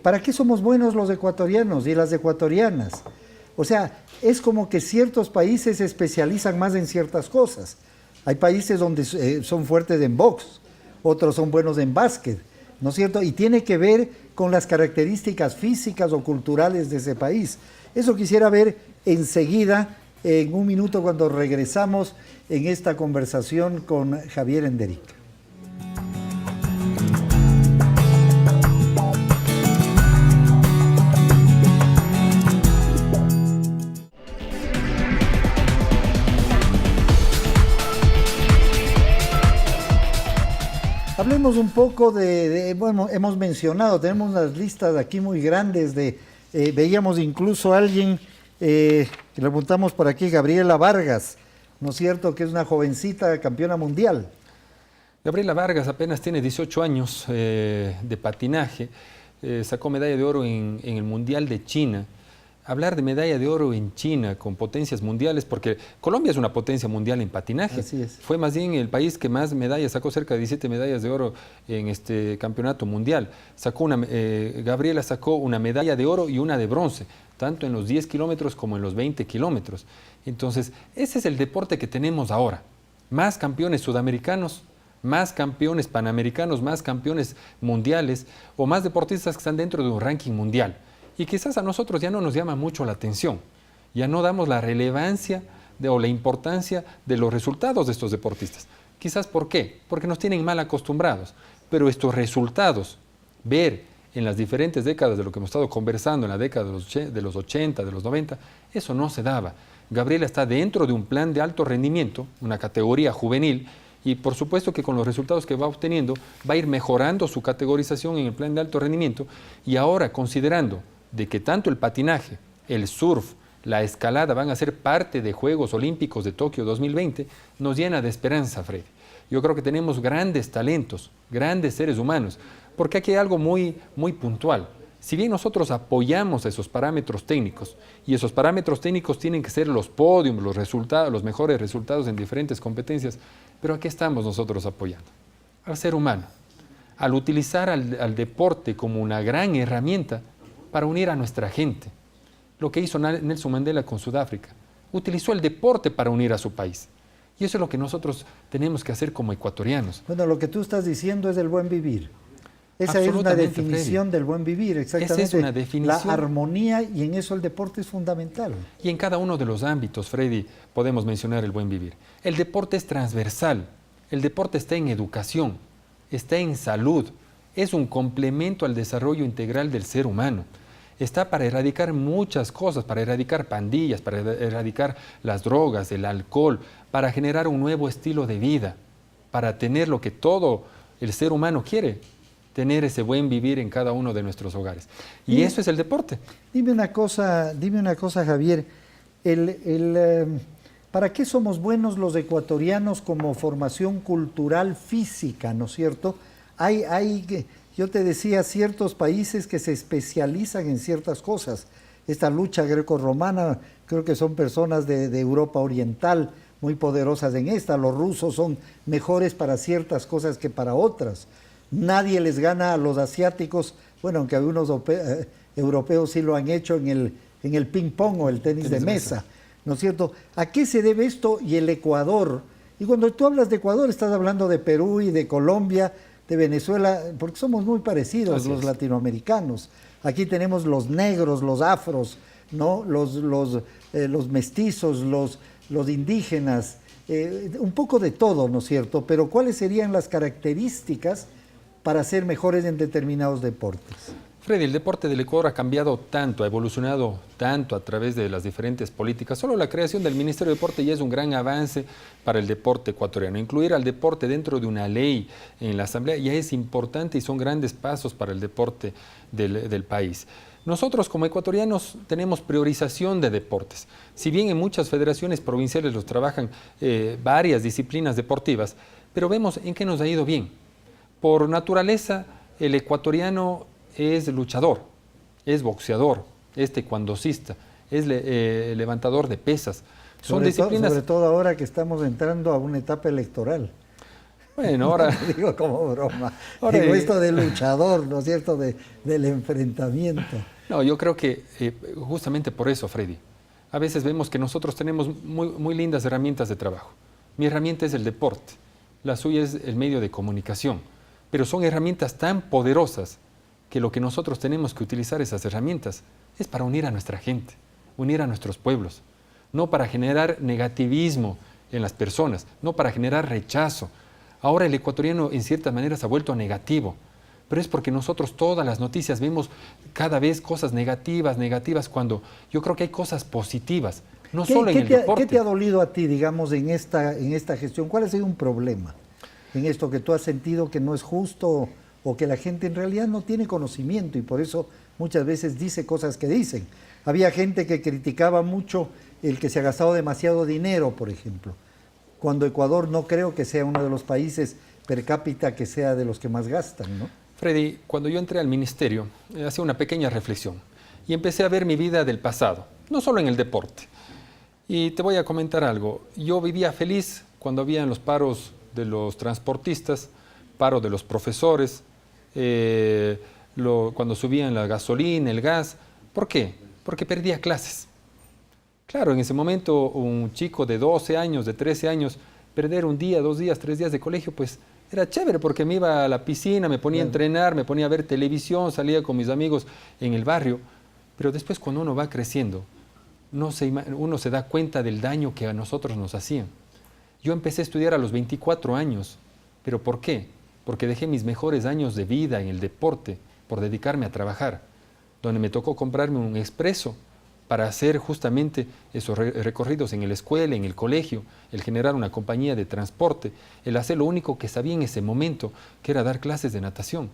¿Para qué somos buenos los ecuatorianos y las ecuatorianas? O sea, es como que ciertos países se especializan más en ciertas cosas. Hay países donde son fuertes en box, otros son buenos en básquet, ¿no es cierto? Y tiene que ver con las características físicas o culturales de ese país. Eso quisiera ver enseguida, en un minuto, cuando regresamos en esta conversación con Javier Enderick. Hablemos un poco bueno, hemos mencionado, tenemos unas listas aquí muy grandes veíamos incluso a alguien, que le preguntamos por aquí, Gabriela Vargas, ¿no es cierto?, que es una jovencita campeona mundial. Gabriela Vargas apenas tiene 18 años de patinaje, sacó medalla de oro en el Mundial de China. Hablar de medalla de oro en China con potencias mundiales, porque Colombia es una potencia mundial en patinaje. Así es. Fue más bien el país que más medallas sacó, cerca de 17 medallas de oro en este campeonato mundial. Gabriela sacó una medalla de oro y una de bronce. tanto en los 10 kilómetros como en los 20 kilómetros. Entonces, ese es el deporte que tenemos ahora. Más campeones sudamericanos, más campeones panamericanos, más campeones mundiales o más deportistas que están dentro de un ranking mundial. Y quizás a nosotros ya no nos llama mucho la atención, ya no damos la relevancia o la importancia de los resultados de estos deportistas. Quizás ¿por qué? Porque nos tienen mal acostumbrados, pero estos resultados, ver en las diferentes décadas de lo que hemos estado conversando, en la década de los 80, de los 90, eso no se daba. Gabriela está dentro de un plan de alto rendimiento, una categoría juvenil, y por supuesto que con los resultados que va obteniendo va a ir mejorando su categorización en el plan de alto rendimiento, y ahora considerando de que tanto el patinaje, el surf, la escalada van a ser parte de Juegos Olímpicos de Tokio 2020, nos llena de esperanza, Freddy. Yo creo que tenemos grandes talentos, grandes seres humanos, porque aquí hay algo muy puntual. Si bien nosotros apoyamos esos parámetros técnicos, y esos parámetros técnicos tienen que ser los podiums, los resultados, los mejores resultados en diferentes competencias, pero aquí estamos nosotros apoyando al ser humano, al utilizar al deporte como una gran herramienta para unir a nuestra gente. Lo que hizo Nelson Mandela con Sudáfrica, utilizó el deporte para unir a su país. Y eso es lo que nosotros tenemos que hacer como ecuatorianos. Bueno, lo que tú estás diciendo es el buen vivir. Esa es una definición, Freddy, del buen vivir, exactamente. Esa es una definición. La armonía, y en eso el deporte es fundamental. Y en cada uno de los ámbitos, Freddy, podemos mencionar el buen vivir. El deporte es transversal, el deporte está en educación, está en salud, es un complemento al desarrollo integral del ser humano. Está para erradicar muchas cosas, para erradicar pandillas, para erradicar las drogas, el alcohol, para generar un nuevo estilo de vida, para tener lo que todo el ser humano quiere, tener ese buen vivir en cada uno de nuestros hogares. Y eso es el deporte. Dime una cosa, Javier, ¿para qué somos buenos los ecuatorianos como formación cultural física, ¿no es cierto? Yo te decía, ciertos países que se especializan en ciertas cosas. Esta lucha grecorromana, creo que son personas de Europa Oriental muy poderosas en esta. Los rusos son mejores para ciertas cosas que para otras. Nadie les gana a los asiáticos, bueno, aunque algunos europeos sí lo han hecho en el ping-pong o el tenis de mesa, ¿no es cierto? ¿A qué se debe esto? Y el Ecuador. Y cuando tú hablas de Ecuador, estás hablando de Perú y de Colombia, de Venezuela, porque somos muy parecidos los latinoamericanos. Aquí tenemos los negros, los afros, ¿no? Los mestizos, los indígenas, un poco de todo, ¿no es cierto? Pero ¿cuáles serían las características para ser mejores en determinados deportes? Freddy, el deporte del Ecuador ha cambiado tanto, ha evolucionado tanto a través de las diferentes políticas. Solo la creación del Ministerio de Deporte ya es un gran avance para el deporte ecuatoriano. Incluir al deporte dentro de una ley en la Asamblea ya es importante y son grandes pasos para el deporte del país. Nosotros como ecuatorianos tenemos priorización de deportes. Si bien en muchas federaciones provinciales los trabajan varias disciplinas deportivas, pero vemos en qué nos ha ido bien. Por naturaleza, el ecuatoriano es luchador, es boxeador, es taekwondocista, es levantador de pesas. Son disciplinas... sobre todo ahora que estamos entrando a una etapa electoral. Bueno, ahora... Digo como broma. Ahora digo esto de luchador, ¿no es cierto?, del enfrentamiento. No, yo creo que justamente por eso, Freddy, a veces vemos que nosotros tenemos muy lindas herramientas de trabajo. Mi herramienta es el deporte, la suya es el medio de comunicación, pero son herramientas tan poderosas que lo que nosotros tenemos que utilizar esas herramientas es para unir a nuestra gente, unir a nuestros pueblos, no para generar negativismo en las personas, no para generar rechazo. Ahora el ecuatoriano en cierta manera se ha vuelto negativo, pero es porque nosotros todas las noticias vemos cada vez cosas negativas, cuando yo creo que hay cosas positivas, no solo en el deporte. ¿Qué te ha dolido a ti, digamos, en esta gestión? ¿Cuál ha sido un problema en esto que tú has sentido que no es justo o que la gente en realidad no tiene conocimiento y por eso muchas veces dice cosas que dicen? Había gente que criticaba mucho el que se ha gastado demasiado dinero, por ejemplo, cuando Ecuador no creo que sea uno de los países per cápita que sea de los que más gastan, ¿no? Freddy, cuando yo entré al ministerio, hacía una pequeña reflexión y empecé a ver mi vida del pasado, no solo en el deporte. Y te voy a comentar algo. Yo vivía feliz cuando habían los paros de los transportistas, paro de los profesores, cuando subían la gasolina, el gas. ¿Por qué? porque perdía clases. Claro, en ese momento un chico de 12 años, de 13 años, perder un día, 2 días, 3 días de colegio, pues era chévere porque me iba a la piscina, me ponía a entrenar, me ponía a ver televisión, salía con mis amigos en el barrio. Pero después cuando uno va creciendo, uno se da cuenta del daño que a nosotros nos hacían. Yo empecé a estudiar a los 24 años. ¿Pero por qué? Porque dejé mis mejores años de vida en el deporte por dedicarme a trabajar, donde me tocó comprarme un expreso para hacer justamente esos recorridos en la escuela, en el colegio, el generar una compañía de transporte, el hacer lo único que sabía en ese momento, que era dar clases de natación.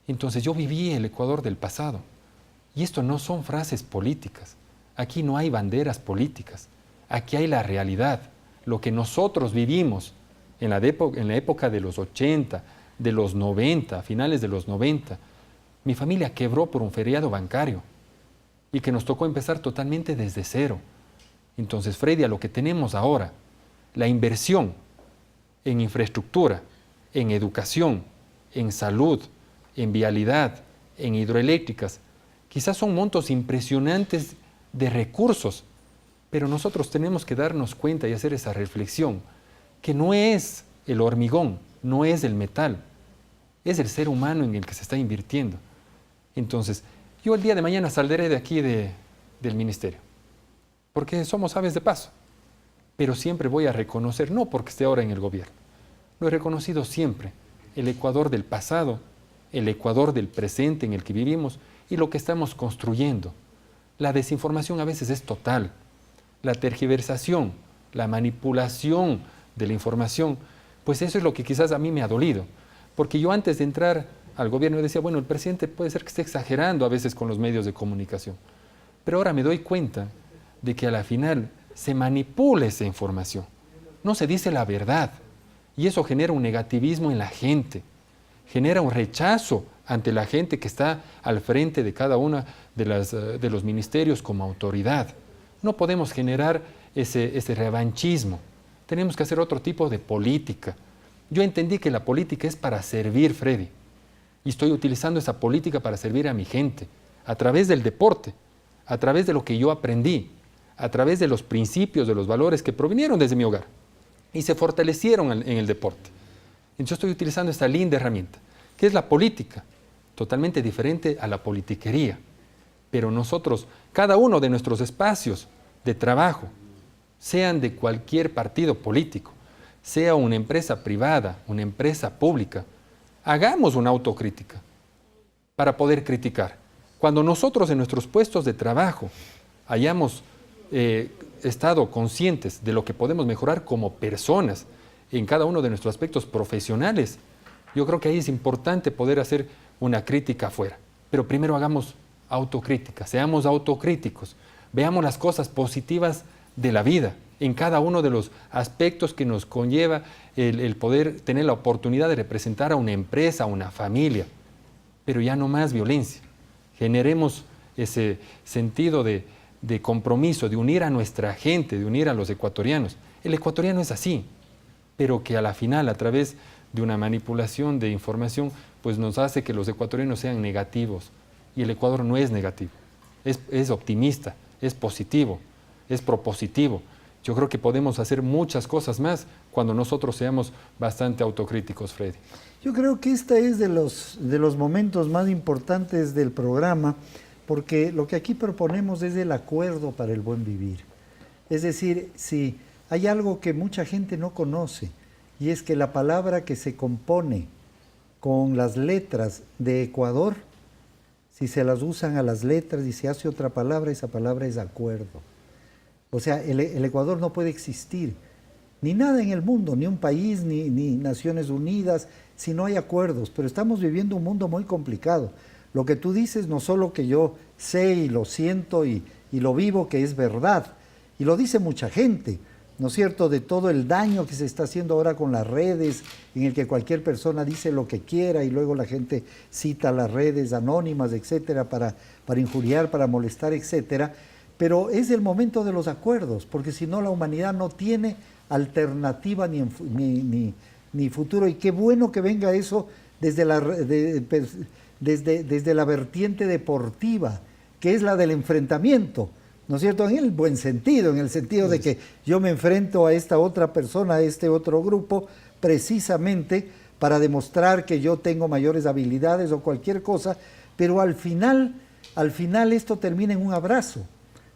Entonces yo viví el Ecuador del pasado. Y esto no son frases políticas. Aquí no hay banderas políticas. Aquí hay la realidad, lo que nosotros vivimos en la época de los 80, de los 90, finales de los 90. Mi familia quebró por un feriado bancario y que nos tocó empezar totalmente desde cero. Entonces, Freddy, a lo que tenemos ahora, la inversión en infraestructura, en educación, en salud, en vialidad, en hidroeléctricas, quizás son montos impresionantes de recursos, pero nosotros tenemos que darnos cuenta y hacer esa reflexión, que no es el hormigón, no es el metal, es el ser humano en el que se está invirtiendo. Entonces, yo el día de mañana saldré de aquí del ministerio, porque somos aves de paso, pero siempre voy a reconocer, no porque esté ahora en el gobierno, lo he reconocido siempre, el Ecuador del pasado, el Ecuador del presente en el que vivimos y lo que estamos construyendo. La desinformación a veces es total, la tergiversación, la manipulación de la información, pues eso es lo que quizás a mí me ha dolido, porque yo antes de entrar al gobierno decía, bueno, el presidente puede ser que esté exagerando a veces con los medios de comunicación, pero ahora me doy cuenta de que a la final se manipula esa información, no se dice la verdad, y eso genera un negativismo en la gente, genera un rechazo ante la gente que está al frente de cada uno de los ministerios como autoridad. No podemos generar ese revanchismo. Tenemos que hacer otro tipo de política. Yo entendí que la política es para servir, Freddy. Y estoy utilizando esa política para servir a mi gente, a través del deporte, a través de lo que yo aprendí, a través de los principios, de los valores que provinieron desde mi hogar y se fortalecieron en el deporte. Entonces estoy utilizando esta linda herramienta, que es la política, totalmente diferente a la politiquería. Pero nosotros, cada uno de nuestros espacios de trabajo, sean de cualquier partido político, sea una empresa privada, una empresa pública, hagamos una autocrítica para poder criticar. Cuando nosotros en nuestros puestos de trabajo hayamos estado conscientes de lo que podemos mejorar como personas en cada uno de nuestros aspectos profesionales, yo creo que ahí es importante poder hacer una crítica afuera. Pero primero hagamos autocrítica, seamos autocríticos, veamos las cosas positivas de la vida, en cada uno de los aspectos que nos conlleva el poder tener la oportunidad de representar a una empresa, a una familia, pero ya no más violencia. Generemos ese sentido de compromiso, de unir a nuestra gente, de unir a los ecuatorianos. El ecuatoriano es así, pero que a la final, a través de una manipulación de información, pues nos hace que los ecuatorianos sean negativos. Y el Ecuador no es negativo, es optimista, es positivo, es propositivo. Yo creo que podemos hacer muchas cosas más cuando nosotros seamos bastante autocríticos, Freddy. Yo creo que este es de los momentos más importantes del programa, porque lo que aquí proponemos es el acuerdo para el buen vivir. Es decir, si hay algo que mucha gente no conoce, y es que la palabra que se compone con las letras de Ecuador, si se las usan a las letras y se hace otra palabra, esa palabra es acuerdo. O sea, el Ecuador no puede existir, ni nada en el mundo, ni un país, ni Naciones Unidas, si no hay acuerdos. Pero estamos viviendo un mundo muy complicado. Lo que tú dices, no solo que yo sé y lo siento y lo vivo, que es verdad, y lo dice mucha gente, ¿no es cierto?, de todo el daño que se está haciendo ahora con las redes, en el que cualquier persona dice lo que quiera y luego la gente cita las redes anónimas, etcétera, para injuriar, para molestar, etcétera. Pero es el momento de los acuerdos, porque si no la humanidad no tiene alternativa ni futuro. Y qué bueno que venga eso desde la vertiente deportiva, que es la del enfrentamiento, ¿no es cierto? En el buen sentido, en el sentido de que yo me enfrento a esta otra persona, a este otro grupo, precisamente para demostrar que yo tengo mayores habilidades o cualquier cosa, pero al final esto termina en un abrazo.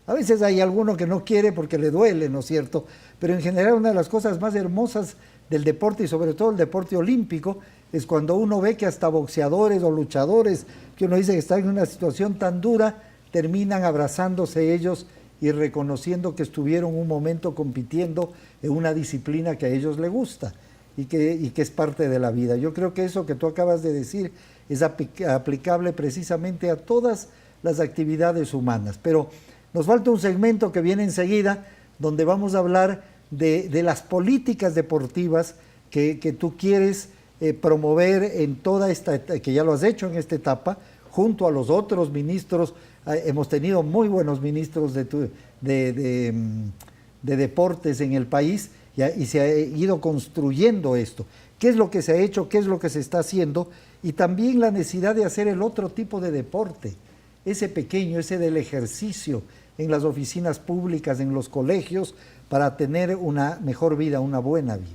A veces hay alguno que no quiere porque le duele, ¿no es cierto? Pero en general una de las cosas más hermosas del deporte y sobre todo el deporte olímpico es cuando uno ve que hasta boxeadores o luchadores que uno dice que están en una situación tan dura, terminan abrazándose ellos y reconociendo que estuvieron un momento compitiendo en una disciplina que a ellos les gusta y que es parte de la vida. Yo creo que eso que tú acabas de decir es aplicable precisamente a todas las actividades humanas. Pero nos falta un segmento que viene enseguida, donde vamos a hablar de las políticas deportivas que tú quieres promover en toda esta, que ya lo has hecho en esta etapa, junto a los otros ministros. Hemos tenido muy buenos ministros de deportes en el país y se ha ido construyendo esto. ¿Qué es lo que se ha hecho? ¿Qué es lo que se está haciendo? Y también la necesidad de hacer el otro tipo de deporte, ese pequeño, ese del ejercicio en las oficinas públicas, en los colegios, para tener una mejor vida, una buena vida.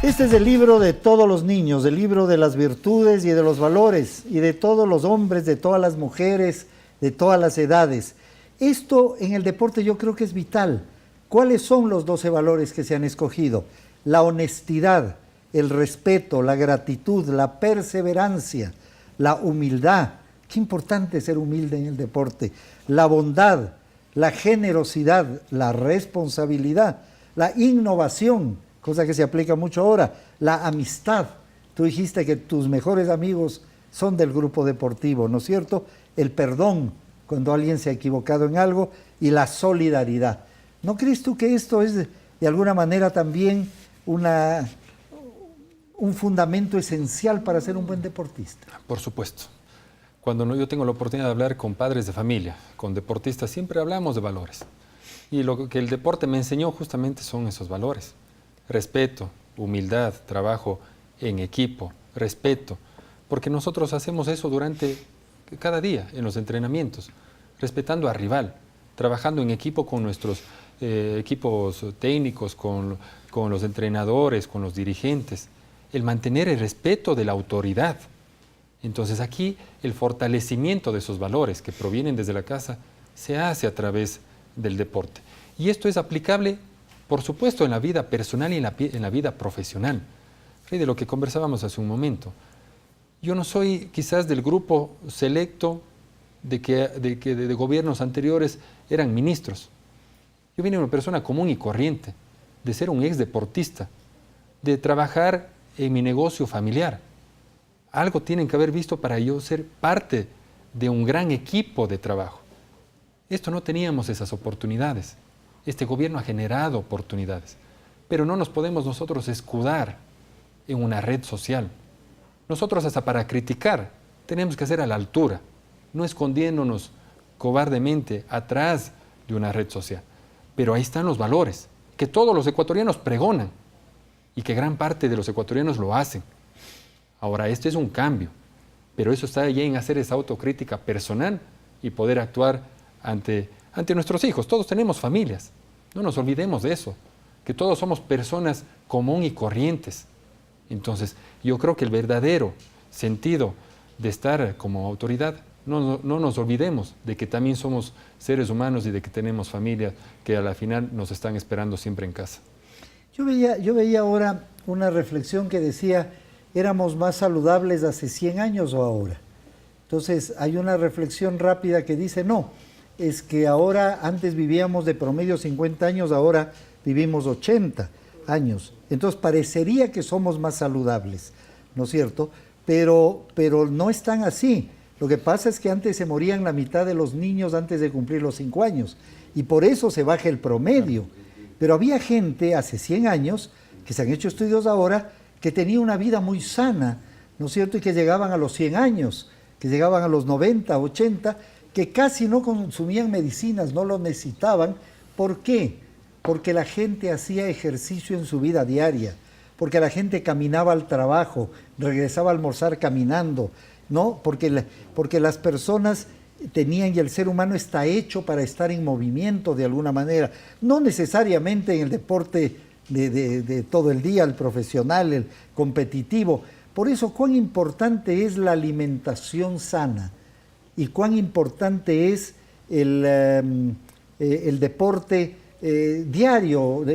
Este es el libro de todos los niños, el libro de las virtudes y de los valores, y de todos los hombres, de todas las mujeres, de todas las edades. Esto en el deporte yo creo que es vital. ¿Cuáles son los 12 valores que se han escogido? La honestidad, el respeto, la gratitud, la perseverancia, la humildad. Qué importante ser humilde en el deporte. La bondad, la generosidad, la responsabilidad, la innovación, cosa que se aplica mucho ahora, la amistad. Tú dijiste que tus mejores amigos son del grupo deportivo, ¿no es cierto? El perdón, cuando alguien se ha equivocado en algo, y la solidaridad. ¿No crees tú que esto es de alguna manera también un fundamento esencial para ser un buen deportista? Por supuesto. Cuando yo tengo la oportunidad de hablar con padres de familia, con deportistas, siempre hablamos de valores. Y lo que el deporte me enseñó justamente son esos valores. Respeto, humildad, trabajo en equipo, respeto. Porque nosotros hacemos eso durante cada día en los entrenamientos, respetando al rival, trabajando en equipo con nuestros equipos técnicos, con los entrenadores, con los dirigentes, el mantener el respeto de la autoridad. Entonces aquí el fortalecimiento de esos valores que provienen desde la casa se hace a través del deporte. Y esto es aplicable, por supuesto, en la vida personal y en la vida profesional. De lo que conversábamos hace un momento. Yo no soy quizás del grupo selecto de gobiernos anteriores eran ministros. Yo vine de una persona común y corriente, de ser un ex deportista, de trabajar en mi negocio familiar. Algo tienen que haber visto para yo ser parte de un gran equipo de trabajo. Esto no teníamos esas oportunidades. Este gobierno ha generado oportunidades, pero no nos podemos nosotros escudar en una red social. Nosotros hasta para criticar tenemos que hacer a la altura, no escondiéndonos cobardemente atrás de una red social. Pero ahí están los valores, que todos los ecuatorianos pregonan y que gran parte de los ecuatorianos lo hacen. Ahora, esto es un cambio, pero eso está ya en hacer esa autocrítica personal y poder actuar ante nuestros hijos. Todos tenemos familias, no nos olvidemos de eso, que todos somos personas común y corrientes. Entonces, yo creo que el verdadero sentido de estar como autoridad, no nos olvidemos de que también somos seres humanos y de que tenemos familias que a la final nos están esperando siempre en casa. Yo veía ahora una reflexión que decía, ¿éramos más saludables hace 100 años o ahora? Entonces, hay una reflexión rápida que dice, no, es que ahora, antes vivíamos de promedio 50 años, ahora vivimos 80 años. Entonces parecería que somos más saludables, ¿no es cierto? Pero no es tan así. Lo que pasa es que antes se morían la mitad de los niños antes de cumplir los 5 años y por eso se baja el promedio. Pero había gente hace 100 años, que se han hecho estudios ahora, que tenía una vida muy sana, ¿no es cierto? Y que llegaban a los 100 años, que llegaban a los 90, 80, que casi no consumían medicinas, no lo necesitaban. ¿Por qué? Porque la gente hacía ejercicio en su vida diaria, porque la gente caminaba al trabajo, regresaba a almorzar caminando, ¿no? Porque las personas tenían, y el ser humano está hecho para estar en movimiento de alguna manera, no necesariamente en el deporte de todo el día, el profesional, el competitivo. Por eso, cuán importante es la alimentación sana y cuán importante es el deporte diario,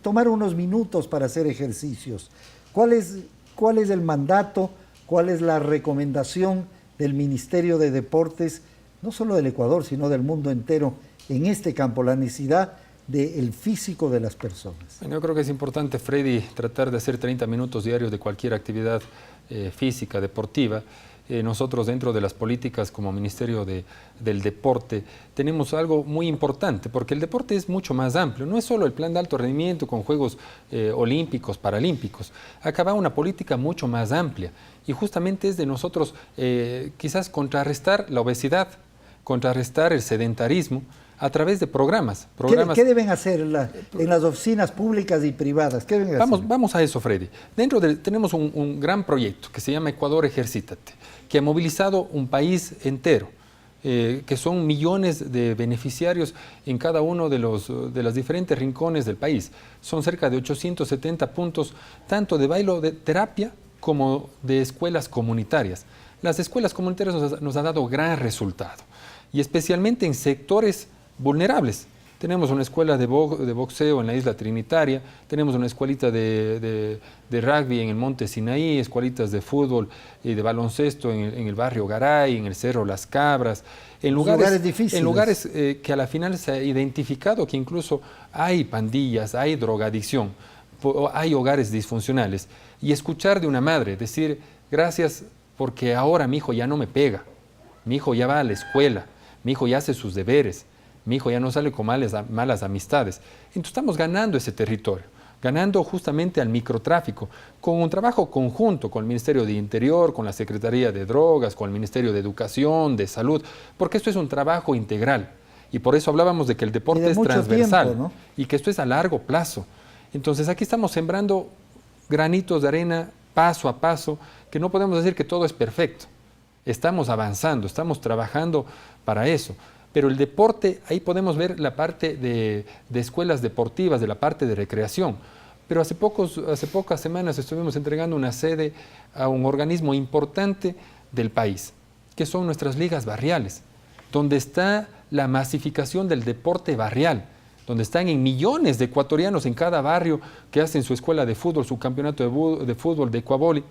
tomar unos minutos para hacer ejercicios. ¿Cuál es el mandato? ¿Cuál es la recomendación del Ministerio de Deportes, no solo del Ecuador, sino del mundo entero, en este campo, la necesidad del físico de las personas? Bueno, yo creo que es importante, Freddy, tratar de hacer 30 minutos diarios de cualquier actividad física, deportiva. Nosotros dentro de las políticas como Ministerio del Deporte tenemos algo muy importante, porque el deporte es mucho más amplio, no es solo el plan de alto rendimiento con Juegos Olímpicos, Paralímpicos. Acá va una política mucho más amplia y justamente es de nosotros quizás contrarrestar la obesidad, contrarrestar el sedentarismo a través de programas. ¿Qué deben hacer en las oficinas públicas y privadas? ¿Qué deben hacer? Vamos a eso, Freddy. Tenemos un gran proyecto que se llama Ecuador Ejercítate, que ha movilizado un país entero, que son millones de beneficiarios en cada uno de los diferentes rincones del país. Son cerca de 870 puntos, tanto de bailoterapia como de escuelas comunitarias. Las escuelas comunitarias nos han dado gran resultado, y especialmente en sectores vulnerables. Tenemos una escuela de boxeo en la isla Trinitaria, tenemos una escuelita de rugby en el Monte Sinaí, escuelitas de fútbol y de baloncesto en el barrio Garay, en el Cerro Las Cabras, en lugares difíciles. En lugares que a la final se ha identificado que incluso hay pandillas, hay drogadicción, hay hogares disfuncionales. Y escuchar de una madre decir, gracias porque ahora mi hijo ya no me pega, mi hijo ya va a la escuela, mi hijo ya hace sus deberes, mi hijo ya no sale con malas amistades. Entonces estamos ganando ese territorio, ganando justamente al microtráfico, con un trabajo conjunto con el Ministerio de Interior, con la Secretaría de Drogas, con el Ministerio de Educación, de Salud, porque esto es un trabajo integral. Y por eso hablábamos de que el deporte es transversal, tiempo, ¿no? Y que esto es a largo plazo. Entonces aquí estamos sembrando granitos de arena paso a paso, que no podemos decir que todo es perfecto. Estamos avanzando, estamos trabajando para eso. Pero el deporte, ahí podemos ver la parte de escuelas deportivas, de la parte de recreación. Pero hace pocas semanas estuvimos entregando una sede a un organismo importante del país, que son nuestras ligas barriales, donde está la masificación del deporte barrial, donde están en millones de ecuatorianos en cada barrio que hacen su escuela de fútbol, su campeonato de fútbol, de ecuavoli,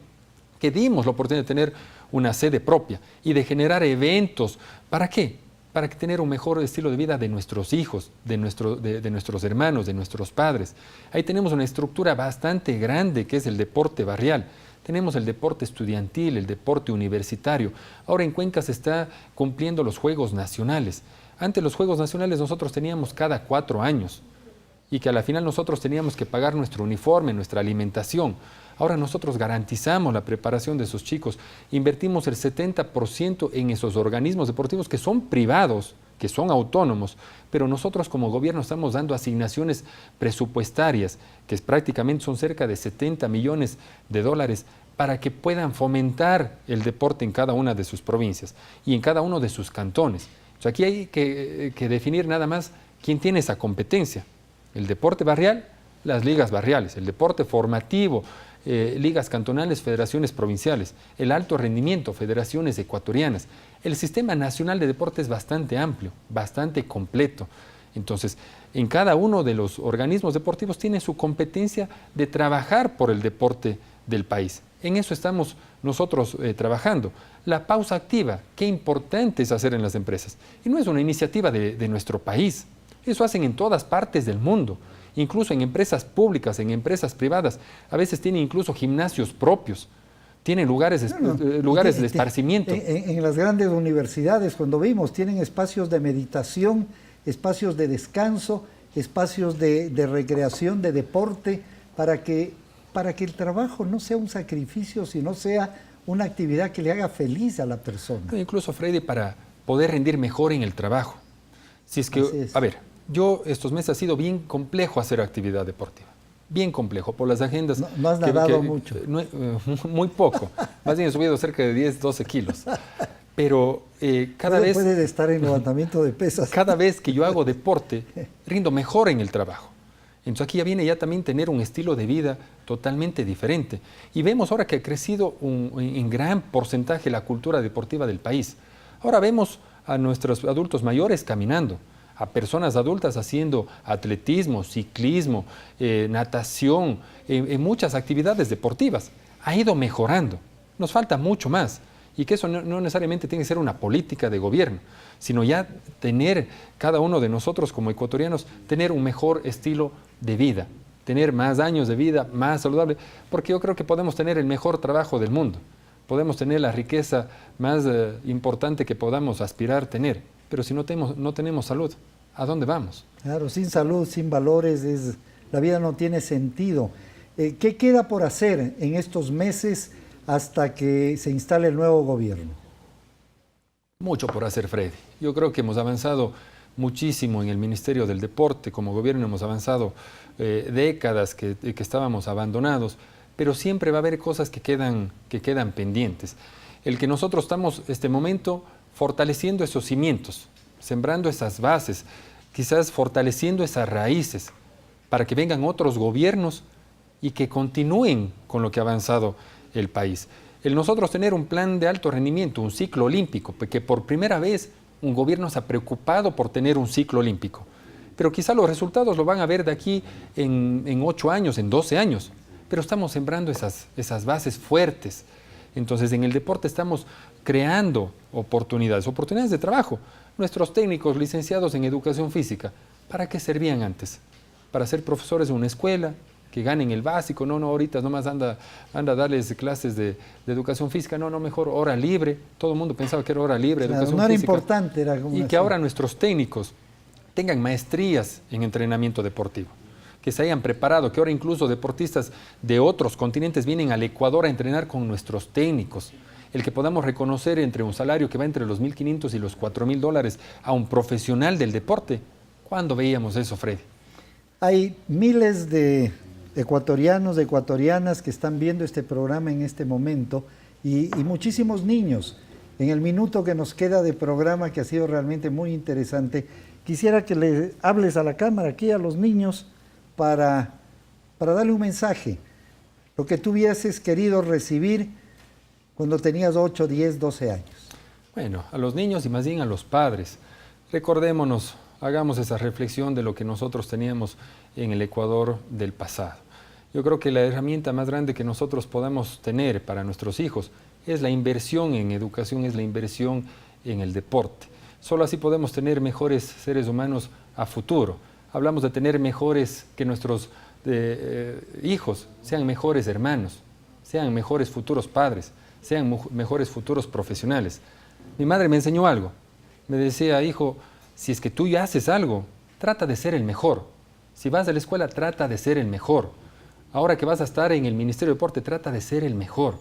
que dimos la oportunidad de tener una sede propia y de generar eventos. ¿Para qué? Para tener un mejor estilo de vida de nuestros hijos, de nuestros hermanos, de nuestros padres. Ahí tenemos una estructura bastante grande que es el deporte barrial. Tenemos el deporte estudiantil, el deporte universitario. Ahora en Cuenca se está cumpliendo los Juegos Nacionales. Antes los Juegos Nacionales nosotros teníamos cada 4 años y que a la final nosotros teníamos que pagar nuestro uniforme, nuestra alimentación. Ahora nosotros garantizamos la preparación de esos chicos, invertimos el 70% en esos organismos deportivos que son privados, que son autónomos, pero nosotros como gobierno estamos dando asignaciones presupuestarias, que prácticamente son cerca de 70 millones de dólares, para que puedan fomentar el deporte en cada una de sus provincias y en cada uno de sus cantones. Entonces aquí hay que definir nada más quién tiene esa competencia. El deporte barrial, las ligas barriales, el deporte formativo, ligas cantonales, federaciones provinciales, el alto rendimiento, federaciones ecuatorianas. El sistema nacional de deporte es bastante amplio, bastante completo. Entonces, en cada uno de los organismos deportivos tiene su competencia de trabajar por el deporte del país. En eso estamos nosotros trabajando. La pausa activa, qué importante es hacer en las empresas. Y no es una iniciativa de nuestro país. Eso hacen en todas partes del mundo. Incluso en empresas públicas, en empresas privadas, a veces tienen incluso gimnasios propios, tienen lugares de esparcimiento. En las grandes universidades, cuando vimos, tienen espacios de meditación, espacios de descanso, espacios de recreación, de deporte, para que el trabajo no sea un sacrificio, sino sea una actividad que le haga feliz a la persona. Incluso, Freddy, para poder rendir mejor en el trabajo. Si es que, a ver, yo estos meses ha sido bien complejo hacer actividad deportiva. Bien complejo, por las agendas. No has nadado mucho. Muy poco. Más bien he subido cerca de 10, 12 kilos. Pero cada vez... Puede estar en levantamiento de pesas. Cada vez que yo hago deporte, rindo mejor en el trabajo. Entonces aquí ya viene ya también tener un estilo de vida totalmente diferente. Y vemos ahora que ha crecido en gran porcentaje la cultura deportiva del país. Ahora vemos a nuestros adultos mayores caminando, a personas adultas haciendo atletismo, ciclismo, natación, en muchas actividades deportivas. Ha ido mejorando. Nos falta mucho más. Y que eso no necesariamente tiene que ser una política de gobierno, sino ya tener, cada uno de nosotros como ecuatorianos, tener un mejor estilo de vida, tener más años de vida, más saludable, porque yo creo que podemos tener el mejor trabajo del mundo, podemos tener la riqueza más importante que podamos aspirar a tener, pero si no tenemos salud, ¿a dónde vamos? Claro, sin salud, sin valores, la vida no tiene sentido. ¿Qué queda por hacer en estos meses hasta que se instale el nuevo gobierno? Mucho por hacer, Freddy. Yo creo que hemos avanzado muchísimo en el Ministerio del Deporte. Como gobierno hemos avanzado décadas que estábamos abandonados, pero siempre va a haber cosas que quedan pendientes. El que nosotros estamos este momento fortaleciendo esos cimientos, sembrando esas bases, quizás fortaleciendo esas raíces para que vengan otros gobiernos y que continúen con lo que ha avanzado el país. El nosotros tener un plan de alto rendimiento, un ciclo olímpico, porque por primera vez un gobierno se ha preocupado por tener un ciclo olímpico. Pero quizá los resultados lo van a ver de aquí en 8 años, en 12 años. Pero estamos sembrando esas bases fuertes. Entonces, en el deporte estamos creando oportunidades de trabajo. Nuestros técnicos licenciados en educación física, ¿para qué servían antes? Para ser profesores de una escuela, que ganen el básico, no, ahorita nomás anda a darles clases de educación física, no, mejor hora libre, todo el mundo pensaba que era hora libre, claro, educación no era física. Importante, era como y así. Que ahora nuestros técnicos tengan maestrías en entrenamiento deportivo, que se hayan preparado, que ahora incluso deportistas de otros continentes vienen al Ecuador a entrenar con nuestros técnicos, el que podamos reconocer entre un salario que va entre los $1,500 y los $4,000 a un profesional del deporte. ¿Cuándo veíamos eso, Freddy? Hay miles de ecuatorianos, de ecuatorianas que están viendo este programa en este momento y muchísimos niños. En el minuto que nos queda de programa, que ha sido realmente muy interesante, quisiera que le hables a la cámara, aquí a los niños, para darle un mensaje, lo que tú hubieses querido recibir cuando tenías 8, 10, 12 años. Bueno, a los niños y más bien a los padres, recordémonos, hagamos esa reflexión de lo que nosotros teníamos en el Ecuador del pasado. Yo creo que la herramienta más grande que nosotros podamos tener para nuestros hijos es la inversión en educación, es la inversión en el deporte. Solo así podemos tener mejores seres humanos a futuro. Hablamos de tener mejores, que nuestros hijos sean mejores hermanos, sean mejores futuros padres, sean mejores futuros profesionales. Mi madre me enseñó algo. Me decía, hijo, si es que tú ya haces algo, trata de ser el mejor. Si vas a la escuela, trata de ser el mejor. Ahora que vas a estar en el Ministerio de Deporte, trata de ser el mejor.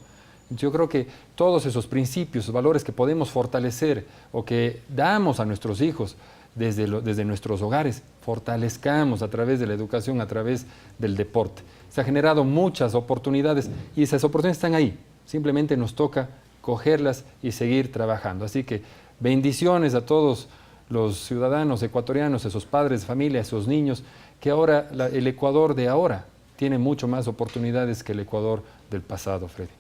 Yo creo que todos esos principios, valores que podemos fortalecer o que damos a nuestros hijos desde nuestros hogares, fortalezcamos a través de la educación, a través del deporte. Se han generado muchas oportunidades y esas oportunidades están ahí. Simplemente nos toca cogerlas y seguir trabajando. Así que bendiciones a todos los ciudadanos ecuatorianos, esos padres de familia, esos niños, que ahora el Ecuador de ahora tiene mucho más oportunidades que el Ecuador del pasado, Freddy.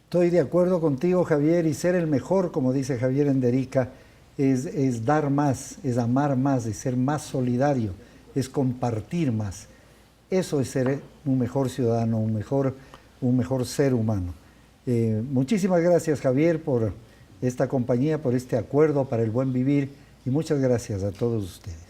Estoy de acuerdo contigo, Javier, y ser el mejor, como dice Javier Enderica, es dar más, es amar más, es ser más solidario, es compartir más. Eso es ser un mejor ciudadano, un mejor ser humano. Muchísimas gracias, Javier, por esta compañía, por este acuerdo para el buen vivir, y muchas gracias a todos ustedes.